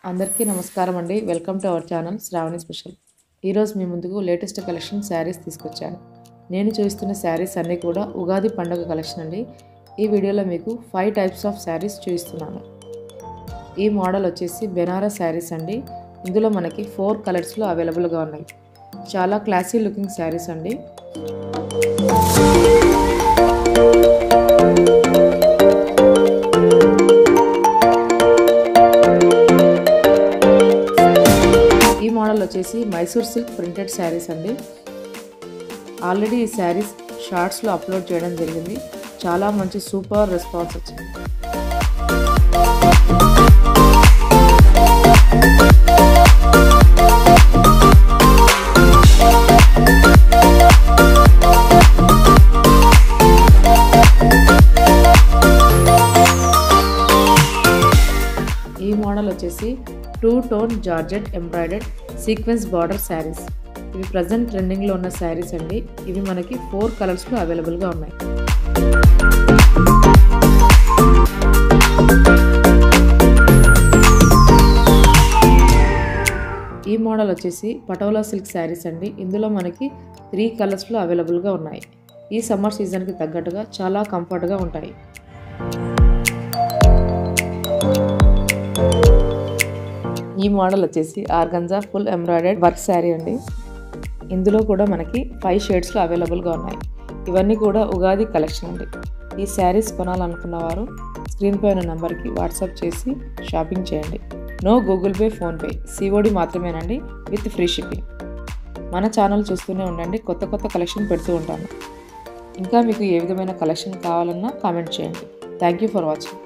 అందరికీ నమస్కారం అండి. Welcome to our channel Shravani special. ఈరోజు మీ ముందుకు లేటెస్ట్ కలెక్షన్ శారీస్ తీసుకొచ్చాను. నేను చూపిస్తున్న శారీస్ అన్నీ కూడా ఉగాది పండుగ కలెక్షన్ అండి. ఈ వీడియోలో మీకు 5 టైప్స్ ఆఫ్ శారీస్ చూపిస్తున్నాను. ఈ మోడల్ వచ్చేసి బెనారస్ శారీస్ అండి. ఇందులో మనకి 4 కలర్స్లో అవైలబుల్గా ఉన్నాయి. చాలా క్లాసీ లుకింగ్ శారీస్ అండి. ఈ మోడల్ వచ్చేసి మైసూర్ సిల్క్ ప్రింటెడ్ శారీస్ అండి. ఆల్రెడీ ఈ శారీస్ షార్ట్స్లో అప్లోడ్ చేయడం జరిగింది. చాలా మంచి సూపర్ రెస్పాన్స్ వచ్చింది. ఈ మోడల్ వచ్చేసి 2 tone georgette embroidered sequence border saris. ఇవి ప్రజెంట్ ట్రెండింగ్లో ఉన్న శారీస్ అండి. ఇవి మనకి 4 కలర్స్లో అవైలబుల్గా ఉన్నాయి. ఈ మోడల్ వచ్చేసి పటోలా సిల్క్ శారీస్ అండి. ఇందులో మనకి 3 కలర్స్లో అవైలబుల్గా ఉన్నాయి. ఈ సమ్మర్ సీజన్కి తగ్గట్టుగా చాలా కంఫర్ట్గా ఉంటాయి. ఈ మోడల్ వచ్చేసి organza full embroidered work sari అండి. ఇందులో కూడా మనకి 5 షేడ్స్లో అవైలబుల్గా ఉన్నాయి. ఇవన్నీ కూడా ఉగాది కలెక్షన్ అండి. ఈ శారీస్ కొనాలనుకున్న వారు స్క్రీన్ పై ఉన్న నెంబర్కి వాట్సాప్ చేసి షాపింగ్ చేయండి. No Google Pay, PhonePe, COD మాత్రమేనండి, విత్ ఫ్రీ షిప్పింగ్. మన ఛానల్ చూస్తూనే ఉండండి. కొత్త కలెక్షన్ పెడుతూ ఉంటాను. ఇంకా మీకు ఏ విధమైన కలెక్షన్ కావాలన్నా కామెంట్ చేయండి. Thank you for watching.